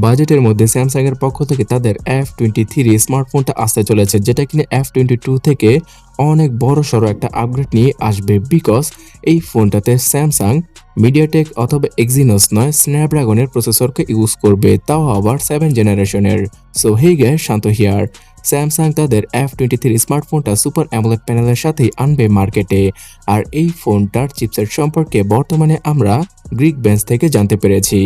বাজেটের মধ্যে স্যামসাং এর পক্ষ থেকে তাদের F23 স্মার্টফোনটা আসতে চলেছে, যেটা কিনা F22 থেকে অনেক বড়সড় একটা আপগ্রেড নিয়ে আসবে। বিকজ এই ফোনটাতে স্যামসাং মিডিয়াটেক অথবা এক্সিনোস নয়, স্ন্যাপড্রাগনের প্রসেসরকে ইউজ করবে, তাও আবার 7 জেনারেশনের। So hey guys, Shanto here. Samsung তাদের F23 স্মার্টফোনটা সুপার অ্যামোলেড প্যানেলের সাথেই আনবে মার্কেটে। আর এই ফোনটার চিপসেট সম্পর্কে বর্তমানে আমরা গ্রিক বেঞ্চ থেকে জানতে পেরেছি।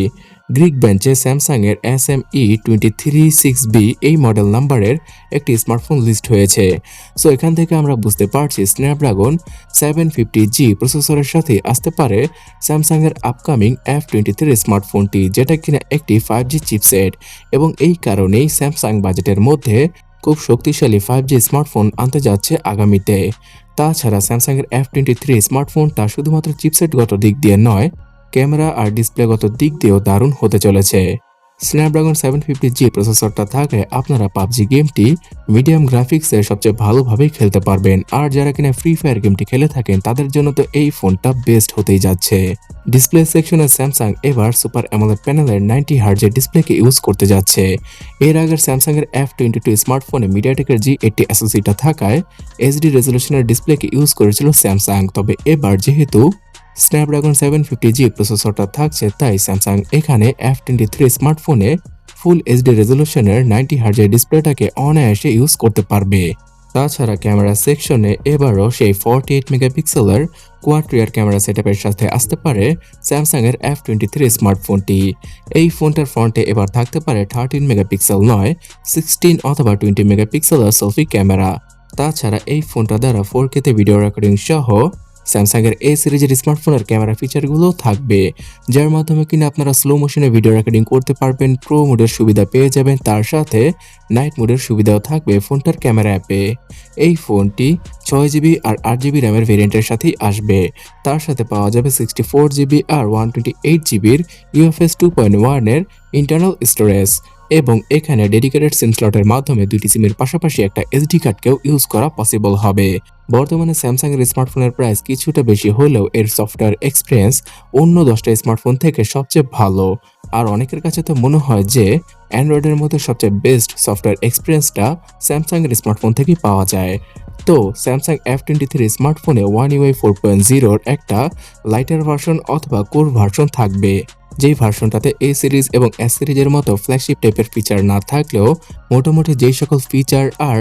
গ্রিক বেঞ্চে স্যামসাং এর SME236B এই মডেল নাম্বারের একটি স্মার্টফোন লিস্ট হয়েছে। সো এখান থেকে আমরা বুঝতে পারছি স্ন্যাপড্রাগন 750G প্রসেসরের সাথে আসতে পারে স্যামসাং এর আপকামিং F23 স্মার্টফোনটি, যেটা কিনা একটি 5G চিপসেট, এবং এই কারণেই স্যামসাং বাজেটের মধ্যে খুব শক্তিশালী 5G স্মার্টফোন আনতে যাচ্ছে আগামীতে। তাছাড়া স্যামসাং এর F23 স্মার্টফোনটা শুধুমাত্র চিপসেটগত দিক দিয়ে নয়, ক্যামেরা আর ডিসপ্লেগত দিক দিয়েও দারুণ হতে চলেছে। স্ন্যাপড্রাগন 750G প্রসেসরটা থাকলে আপনারা পাবজি গেমটি মিডিয়াম গ্রাফিক্সে সবচেয়ে ভালোভাবেই খেলতে পারবেন। আর যারা কিনা ফ্রি ফায়ার গেমটি খেলে থাকেন তাদের জন্য তো এই ফোনটা বেস্ট হতেই যাচ্ছে। ডিসপ্লে সেকশনে স্যামসাং এবার সুপার অ্যামোলেড প্যানেলের 90 হার্জের ডিসপ্লেকে ইউজ করতে যাচ্ছে। এর আগের স্যামসাং এর F22 স্মার্টফোনে মিডিয়াটেকের G80 SoCটা থাকায় HD রেজলিউশনের ডিসপ্লেকে ইউজ করেছিল স্যামসাং। তবে এবার যেহেতু স্ন্যাপড্রাগন 750G প্রসেসরটা থাকছে, তাই স্যামসাং এখানে F23 স্মার্টফোনে ফুল এইচডি রেজলিউশনের 90 হার্জের ডিসপ্লেটাকে অনায়াসে ইউজ করতে পারবে। তাছাড়া ক্যামেরা সেকশনে এবারও সেই 48 মেগাপিক্সেলের কোয়াড রিয়ার ক্যামেরা সেটআপের সাথে আসতে পারে স্যামসাং এর F23 স্মার্টফোনটি। এই ফোনটার ফ্রন্টে এবার থাকতে পারে 13 মেগাপিক্সেল নয়, 16 অথবা 20 মেগাপিক্সেলের সেলফি ক্যামেরা। তাছাড়া এই ফোনটা দ্বারা 4K তে ভিডিও রেকর্ডিং সহ স্যামসাং এর এই সিরিজের স্মার্টফোনের ক্যামেরা ফিচারগুলো থাকবে, যার মাধ্যমে কিনা আপনারা স্লো মোশনে ভিডিও রেকর্ডিং করতে পারবেন, প্রো মোডের সুবিধা পেয়ে যাবেন, তার সাথে নাইট মোডের সুবিধাও থাকবে ফোনটার ক্যামেরা অ্যাপে। এই ফোনটি 6GB আর 8GB র্যামের ভেরিয়েন্টের সাথেই আসবে। তার সাথে পাওয়া যাবে 64GB আর 128GBর UFS 2.1 এর ইন্টারনাল স্টোরেজ, এবং এখানে ডেডিকেটেড সিম স্লটের মাধ্যমে দুইটি সিমের পাশাপাশি একটা SD কার্ডকেও ইউজ করা পসিবল হবে। বর্তমানে স্যামসাং এর স্মার্টফোনের প্রাইস কিছুটা বেশি হলেও এর সফটওয়্যার এক্সপিরিয়েন্স অন্য 10টা স্মার্টফোন থেকে সবচেয়ে ভালো। আর অনেকের কাছে তো মনে হয় যে অ্যান্ড্রয়েডের মধ্যে সবচেয়ে বেস্ট সফটওয়্যার এক্সপিরিয়েন্সটা স্যামসাং এর স্মার্টফোন থেকেই পাওয়া যায়। তো স্যামসাং F23 স্মার্টফোনে One UI 4.0 একটা লাইটার ভার্সন অথবা কোর ভার্সন থাকবে, যেই ভার্সনটাতে A সিরিজ এবং S সিরিজের মতো ফ্ল্যাগশিপ টাইপের ফিচার না থাকলেও মোটামুটি যেই সকল ফিচার আর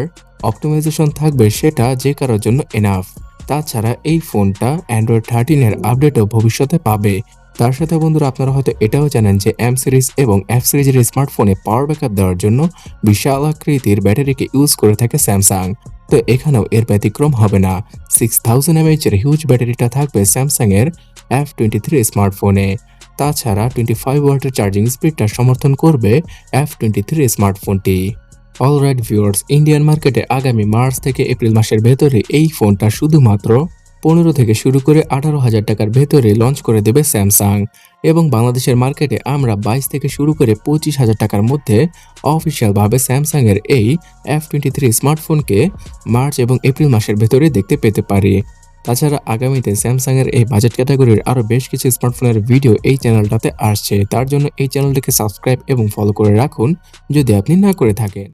অপটিমাইজেশন থাকবে সেটা যে কারোর জন্য এনাফ। তাছাড়া এই ফোনটা অ্যান্ড্রয়েড 13 এর আপডেটও ভবিষ্যতে পাবে। তার সাথে বন্ধুরা আপনারা হয়তো এটাও জানেন যে M সিরিজ এবং F সিরিজের স্মার্টফোনে পাওয়ার ব্যাকআপ দেওয়ার জন্য বিশাল আকৃতির ব্যাটারিকে ইউজ করে থাকে স্যামসাং। তো এখানেও এর ব্যতিক্রম হবে না। 6000 mAh এর হিউজ ব্যাটারিটা থাকবে স্যামসাং এর F23 স্মার্টফোনে। তাছাড়া 25 ওয়াটের চার্জিং স্পিডটা সমর্থন করবে F23 স্মার্টফোনটি। অলরাইট ভিউয়ার্স, ইন্ডিয়ান মার্কেটে আগামী মার্চ থেকে এপ্রিল মাসের ভেতরে এই ফোনটা শুধুমাত্র 15 থেকে শুরু করে 18,000 টাকার ভেতরে লঞ্চ করে দেবে স্যামসাং, এবং বাংলাদেশের মার্কেটে আমরা 22 থেকে শুরু করে 25,000 টাকার মধ্যে অফিসিয়ালভাবে স্যামসাং এর এই F23 স্মার্টফোনকে মার্চ এবং এপ্রিল মাসের ভেতরে দেখতে পেতে পারি। তাছাড়া আগামীতে স্যামসাং এর এই বাজেট ক্যাটাগরির আরও বেশ কিছু স্মার্টফোনের ভিডিও এই চ্যানেলটাতে আসছে, তার জন্য এই চ্যানেলটিকে সাবস্ক্রাইব এবং ফলো করে রাখুন যদি আপনি না করে থাকেন।